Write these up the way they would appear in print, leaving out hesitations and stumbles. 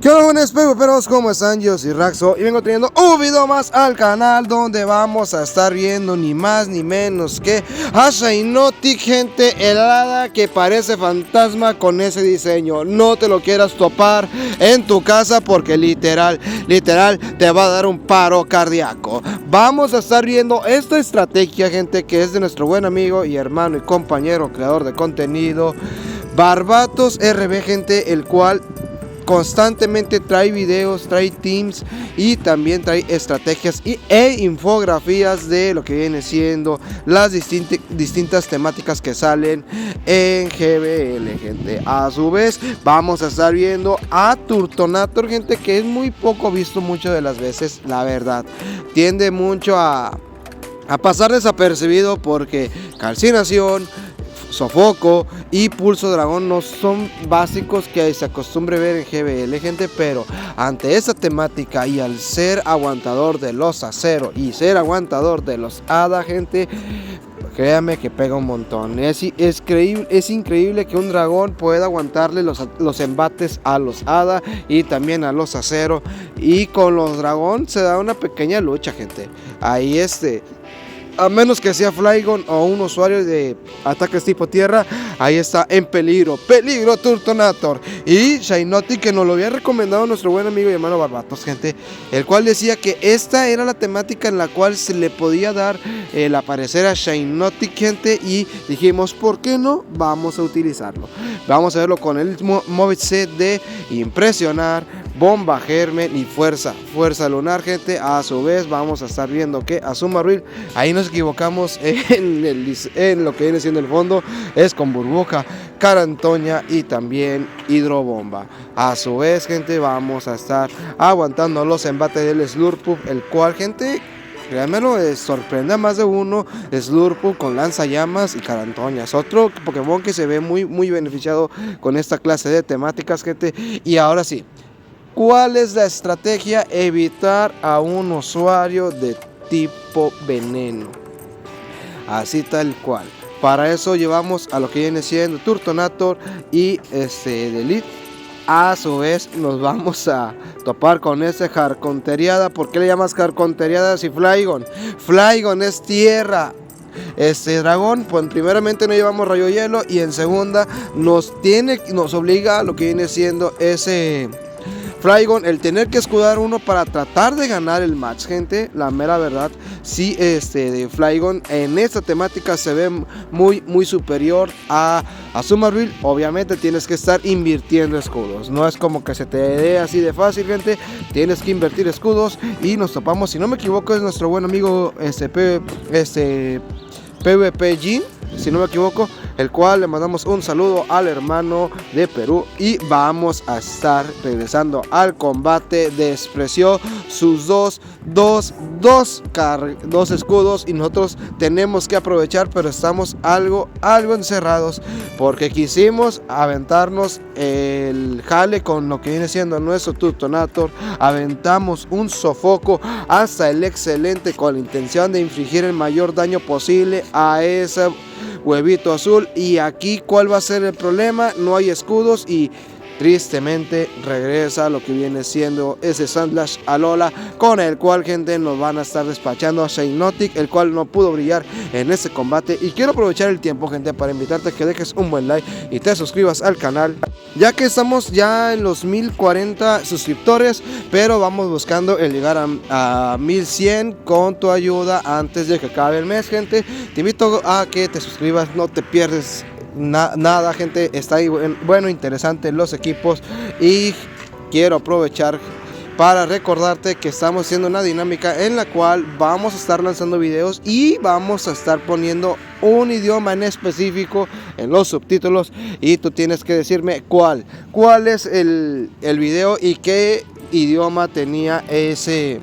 ¿Qué onda, buenos peros? ¿Cómo están? Yo soy Raxo y vengo trayendo un video más al canal donde vamos a estar viendo ni más ni menos que a Shiinotic, gente, el hada que parece fantasma con ese diseño. No te lo quieras topar en tu casa porque literal te va a dar un paro cardíaco. Vamos a estar viendo esta estrategia, gente, que es de nuestro buen amigo y hermano y compañero creador de contenido Barbatos RB, gente, el cual constantemente trae videos, trae teams y también trae estrategias e infografías de lo que viene siendo las distintas temáticas que salen en GBL, gente. A su vez vamos a estar viendo a Turtonator, gente, que es muy poco visto muchas de las veces, la verdad. Tiende mucho a pasar desapercibido porque calcinación, sofoco y pulso dragón no son básicos que se acostumbre ver en GBL, gente, pero ante esta temática y al ser aguantador de los acero y ser aguantador de los hada, gente, créame que pega un montón. Es increíble que un dragón pueda aguantarle los embates a los hada y también a los acero, y con los dragón se da una pequeña lucha, gente. Ahí a menos que sea Flygon o un usuario de ataques tipo tierra, ahí está en peligro Turtonator. Y Shiinotic, que nos lo había recomendado nuestro buen amigo y hermano Barbatos, gente, el cual decía que esta era la temática en la cual se le podía dar el aparecer a Shiinotic, gente, y dijimos, ¿por qué no? Vamos a utilizarlo. Vamos a verlo con el moveset de impresionar, bomba germen y fuerza lunar, gente. A su vez vamos a estar viendo que Azumarill, ahí nos equivocamos en lo que viene siendo el fondo, es con burbuja, carantoña y también hidrobomba. A su vez, gente, vamos a estar aguantando los embates del Slurpuff, el cual, gente, créanmelo, sorprende a más de uno. Slurpuff con lanzallamas y carantoña es otro Pokémon que se ve muy beneficiado con esta clase de temáticas, gente. Y ahora sí, ¿cuál es la estrategia? Evitar a un usuario de tipo veneno, así tal cual. Para eso llevamos a lo que viene siendo Turtonator y Delete. A su vez nos vamos a topar con Jarconteriada. ¿Por qué le llamas Jarconteriada si Flygon es tierra? Dragón, pues primeramente no llevamos rayo hielo, y en segunda nos obliga a lo que viene siendo ese Flygon, el tener que escudar uno para tratar de ganar el match, gente. La mera verdad, sí, de Flygon en esta temática se ve muy superior a Azumarill. Obviamente tienes que estar invirtiendo escudos, no es como que se te dé así de fácil, gente. Tienes que invertir escudos y nos topamos, si no me equivoco, es nuestro buen amigo PvP Jin, si no me equivoco, el cual le mandamos un saludo al hermano de Perú. Y vamos a estar regresando al combate. Despreció sus dos escudos y nosotros tenemos que aprovechar, pero estamos algo encerrados porque quisimos aventarnos el jale con lo que viene siendo nuestro Turtonator. Aventamos un sofoco hasta el excelente con la intención de infligir el mayor daño posible a ese huevito azul. Y aquí, ¿cuál va a ser el problema? No hay escudos y tristemente regresa lo que viene siendo ese Sandlash Alola, con el cual, gente, nos van a estar despachando a Shiinotic, el cual no pudo brillar en este combate. Y quiero aprovechar el tiempo, gente, para invitarte a que dejes un buen like y te suscribas al canal, ya que estamos ya en los 1040 suscriptores, pero vamos buscando el llegar a 1100 con tu ayuda antes de que acabe el mes, gente. Te invito a que te suscribas, no te pierdes nada, gente. Está ahí interesante los equipos, y quiero aprovechar para recordarte que estamos haciendo una dinámica en la cual vamos a estar lanzando videos y vamos a estar poniendo un idioma en específico en los subtítulos, y tú tienes que decirme cuál es el video y qué idioma tenía ese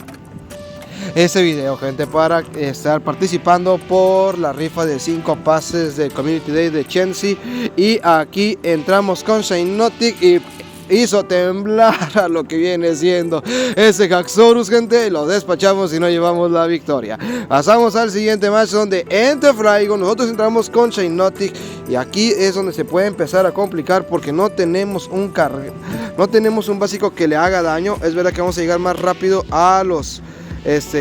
video, gente, para estar participando por la rifa de 5 pases del Community Day de Chensi. Y aquí entramos con Shiinotic y hizo temblar a lo que viene siendo ese Haxorus, gente. Lo despachamos y nos llevamos la victoria. Pasamos al siguiente match donde entre Flygon, nosotros entramos con Shiinotic. Y aquí es donde se puede empezar a complicar porque no tenemos un básico que le haga daño. Es verdad que vamos a llegar más rápido a los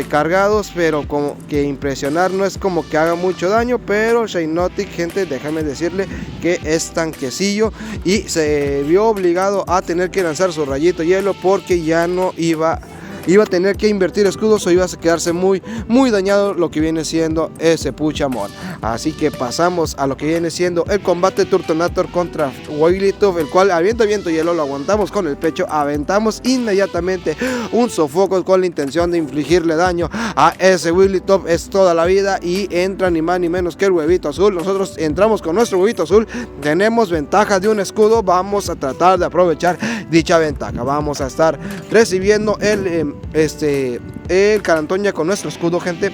cargados, pero como que impresionar no es como que haga mucho daño. Pero Shiinotic, gente, déjame decirle que es tanquecillo y se vio obligado a tener que lanzar su rayito hielo porque ya no iba a tener que invertir escudos o iba a quedarse muy dañado lo que viene siendo ese Puchamon. Así que pasamos a lo que viene siendo el combate Turtonator contra Wigglytuff, el cual avienta viento hielo, lo aguantamos con el pecho, aventamos inmediatamente un sofoco con la intención de infligirle daño a ese Wigglytuff. Es toda la vida y entra ni más ni menos que el huevito azul. Nosotros entramos con nuestro huevito azul, tenemos ventaja de un escudo, vamos a tratar de aprovechar dicha ventaja. Vamos a estar recibiendo el Carantoña con nuestro escudo, gente,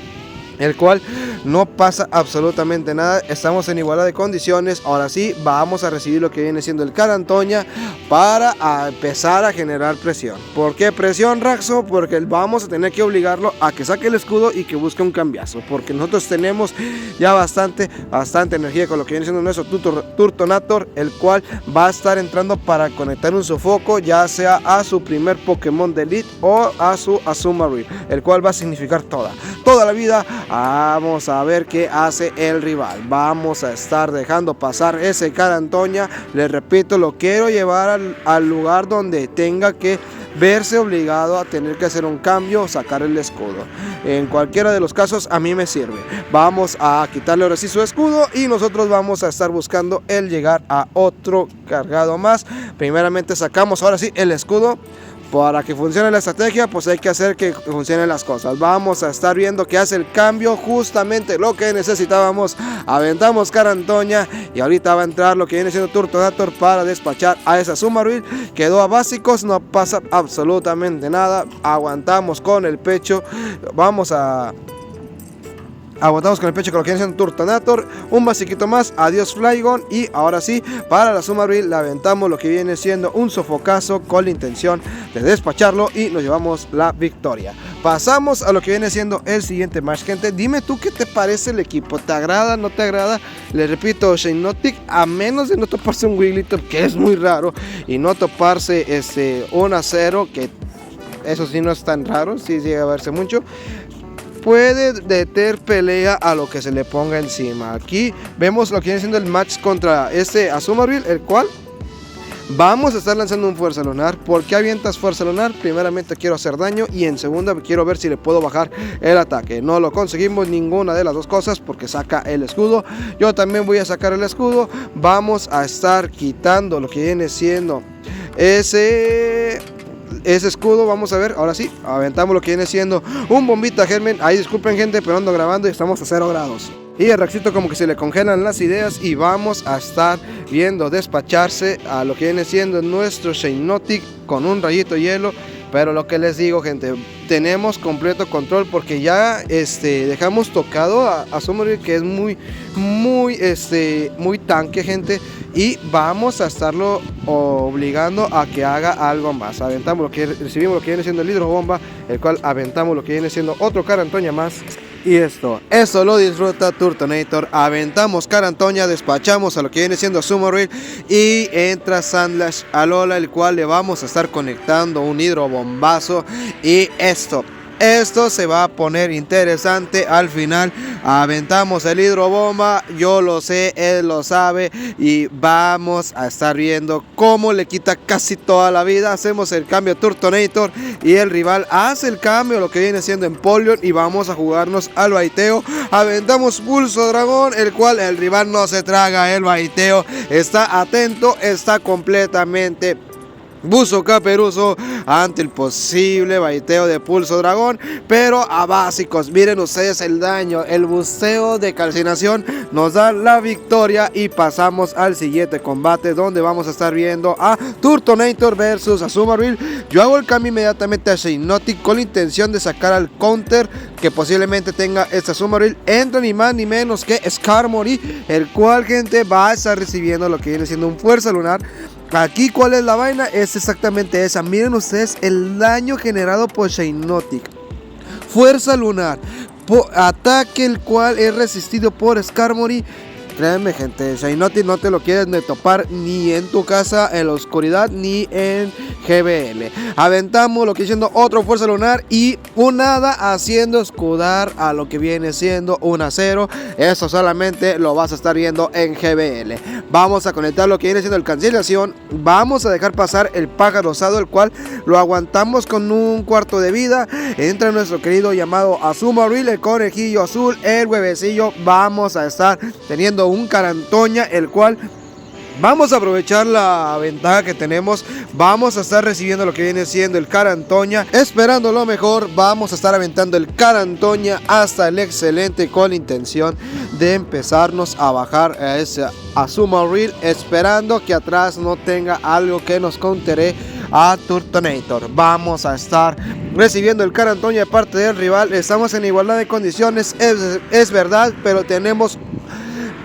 el cual no pasa absolutamente nada. Estamos en igualdad de condiciones. Ahora sí, vamos a recibir lo que viene siendo el Carantoña para empezar a generar presión. ¿Por qué presión, Raxo? Porque vamos a tener que obligarlo a que saque el escudo y que busque un cambiazo, porque nosotros tenemos ya bastante energía con lo que viene siendo nuestro Turtonator, el cual va a estar entrando para conectar un sofoco, ya sea a su primer Pokémon de Elite o a su Azumarill, el cual va a significar toda la vida. Vamos a ver qué hace el rival. Vamos a estar dejando pasar ese Carantoña. Les repito, lo quiero llevar al lugar donde tenga que verse obligado a tener que hacer un cambio o sacar el escudo. En cualquiera de los casos a mí me sirve. Vamos a quitarle ahora sí su escudo y nosotros vamos a estar buscando el llegar a otro cargado más. Primeramente sacamos ahora sí el escudo. Para que funcione la estrategia, pues hay que hacer que funcionen las cosas. Vamos a estar viendo que hace el cambio, justamente lo que necesitábamos. Aventamos Carantoña y ahorita va a entrar lo que viene siendo Turtonator para despachar a esa Azumarill. Quedó a básicos, no pasa absolutamente nada. Aguantamos con el pecho. Aguantamos con el pecho con lo que viene siendo Turtonator. Un basiquito más, adiós Flygon. Y ahora sí, para la Azumarill le aventamos lo que viene siendo un sofocazo con la intención de despacharlo y nos llevamos la victoria. Pasamos a lo que viene siendo el siguiente match, gente. Dime tú qué te parece el equipo. ¿Te agrada? ¿No te agrada? Les repito, Shiinotic, a menos de no toparse un Wigglytuff, que es muy raro, y no toparse un acero, que eso sí no es tan raro, sí llega a verse mucho, puede deter pelea a lo que se le ponga encima. Aquí vemos lo que viene siendo el match contra este Azumarill, el cual vamos a estar lanzando un Fuerza Lunar. ¿Por qué avientas Fuerza Lunar? Primeramente quiero hacer daño y en segunda quiero ver si le puedo bajar el ataque. No lo conseguimos ninguna de las dos cosas porque saca el escudo. Yo también voy a sacar el escudo. Vamos a estar quitando lo que viene siendo ese escudo. Vamos a ver, ahora sí, aventamos lo que viene siendo un bombita germen. Ahí disculpen, gente, pero ando grabando y estamos a 0 grados. Y a Raxito como que se le congelan las ideas y vamos a estar viendo despacharse a lo que viene siendo nuestro Shiinotic con un rayito hielo. Pero lo que les digo, gente, tenemos completo control porque ya dejamos tocado a Azumarill, que es muy tanque, gente, y vamos a estarlo obligando a que haga algo más. Recibimos lo que viene siendo el hidrobomba, el cual aventamos lo que viene siendo otro Carantoña más. Y eso lo disfruta Turtonator. Aventamos Carantoña, despachamos a lo que viene siendo Azumarill y entra Sandslash Alola, el cual le vamos a estar conectando un hidrobombazo. Y esto se va a poner interesante al final. Aventamos el hidrobomba, yo lo sé, él lo sabe, y vamos a estar viendo cómo le quita casi toda la vida. Hacemos el cambio a Turtonator y el rival hace el cambio, lo que viene siendo Empoleon, y vamos a jugarnos al baiteo. Aventamos Pulso Dragón, el cual el rival no se traga el baiteo. Está atento, está completamente buzo caperuso ante el posible baiteo de Pulso Dragón, pero a básicos. Miren ustedes el daño, el busteo de calcinación nos da la victoria y pasamos al siguiente combate, donde vamos a estar viendo a Turtonator versus Azumarill. Yo hago el cambio inmediatamente a Shiinotic con la intención de sacar al counter que posiblemente tenga esta Azumarill. Entra ni más ni menos que Skarmory, el cual, gente, va a estar recibiendo lo que viene siendo un Fuerza Lunar. Aquí, ¿cuál es la vaina? Es exactamente esa. Miren ustedes el daño generado por Shiinotic. Fuerza lunar, ataque el cual es resistido por Skarmory. Créanme, gente, Shiinotic no te lo quieres ni topar ni en tu casa en la oscuridad ni en GBL. Aventamos lo que siendo otro fuerza lunar y un hada haciendo escudar a lo que viene siendo un acero. Eso solamente lo vas a estar viendo en GBL. Vamos a conectar lo que viene siendo el cancelación. Vamos a dejar pasar el pájaro osado, el cual lo aguantamos con un cuarto de vida. Entra nuestro querido llamado Azumarill, el conejillo azul, el huevecillo. Vamos a estar teniendo un Carantoña, el cual vamos a aprovechar la ventaja que tenemos. Vamos a estar recibiendo lo que viene siendo el Carantoña, esperando lo mejor. Vamos a estar aventando el Carantoña hasta el excelente, con la intención de empezarnos a bajar a ese Azumarill, esperando que atrás no tenga algo que nos countere a Turtonator. Vamos a estar recibiendo el Carantoña de parte del rival. Estamos en igualdad de condiciones, es verdad, pero tenemos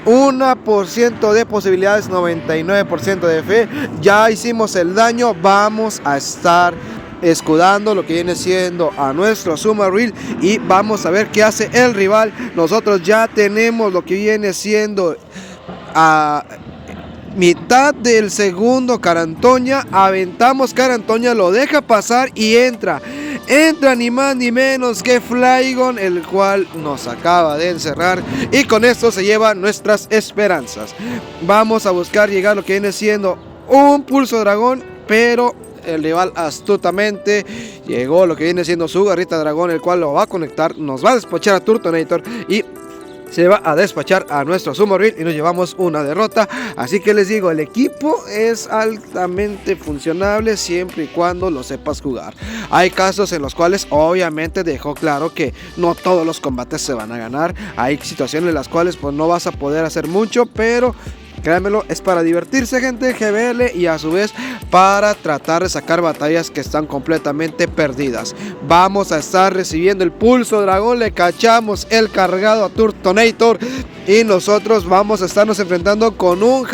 1% de posibilidades, 99% de fe. Ya hicimos el daño. Vamos a estar escudando lo que viene siendo a nuestro Azumarill y vamos a ver qué hace el rival. Nosotros ya tenemos lo que viene siendo a mitad del segundo Carantoña. Aventamos Carantoña, lo deja pasar y entra ni más ni menos que Flygon, el cual nos acaba de encerrar, y con esto se llevan nuestras esperanzas. Vamos a buscar llegar lo que viene siendo un pulso dragón, pero el rival astutamente llegó lo que viene siendo su garrita dragón, el cual lo va a conectar, nos va a despachar a Turtonator y se va a despachar a nuestro Azumarill y nos llevamos una derrota. Así que les digo, el equipo es altamente funcionable siempre y cuando lo sepas jugar. Hay casos en los cuales obviamente dejó claro que no todos los combates se van a ganar. Hay situaciones en las cuales pues no vas a poder hacer mucho, pero créanmelo, es para divertirse, gente, GBL, y a su vez para tratar de sacar batallas que están completamente perdidas. Vamos a estar recibiendo el pulso dragón, le cachamos el cargado a Turtonator y nosotros vamos a estarnos enfrentando con un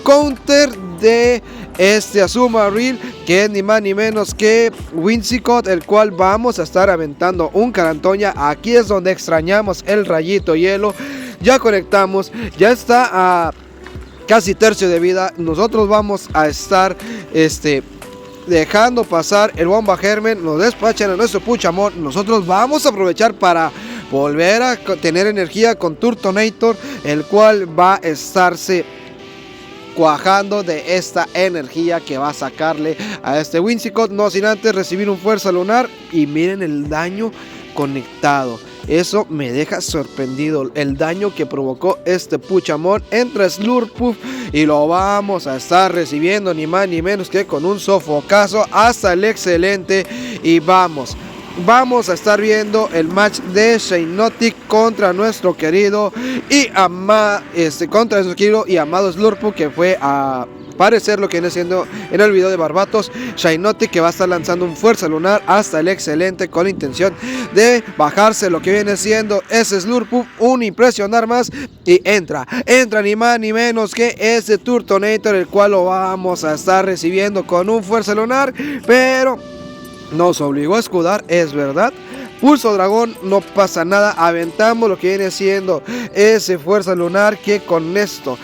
counter de este Azumarill, que es ni más ni menos que Whimsicott, el cual vamos a estar aventando un Carantoña. Aquí es donde extrañamos el rayito hielo. Ya conectamos, ya está a casi tercio de vida. Nosotros vamos a estar dejando pasar el Bomba Germen. Nos despachan a nuestro Puchamon. Nosotros vamos a aprovechar para volver a tener energía con Turtonator, el cual va a estarse cuajando de esta energía que va a sacarle a este Whimsicott, no sin antes recibir un fuerza lunar. Y miren el daño conectado. Eso me deja sorprendido, el daño que provocó este Puchamon. Entra Slurpuff y lo vamos a estar recibiendo ni más ni menos que con un sofocazo hasta el excelente. Y vamos a estar viendo el match de Shiinotic contra nuestro querido y amado Slurpuff, que fue a parecer lo que viene siendo en el video de Barbatos. Shiinotic, que va a estar lanzando un fuerza lunar hasta el excelente, con la intención de bajarse lo que viene siendo ese Slurpuff, un impresionar más, y entra ni más ni menos que ese Turtonator, el cual lo vamos a estar recibiendo con un fuerza lunar, pero nos obligó a escudar, es verdad. Pulso dragón, no pasa nada. Aventamos lo que viene siendo ese fuerza lunar, que con esto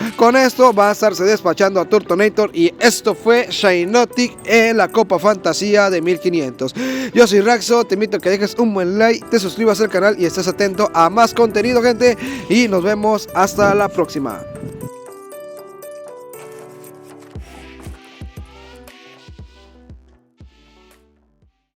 va a estarse despachando a Turtonator. Y esto fue Shiinotic en la Copa Fantasía de 1500. Yo soy Raxo, te invito a que dejes un buen like, te suscribas al canal y estés atento a más contenido, gente. Y nos vemos hasta la próxima.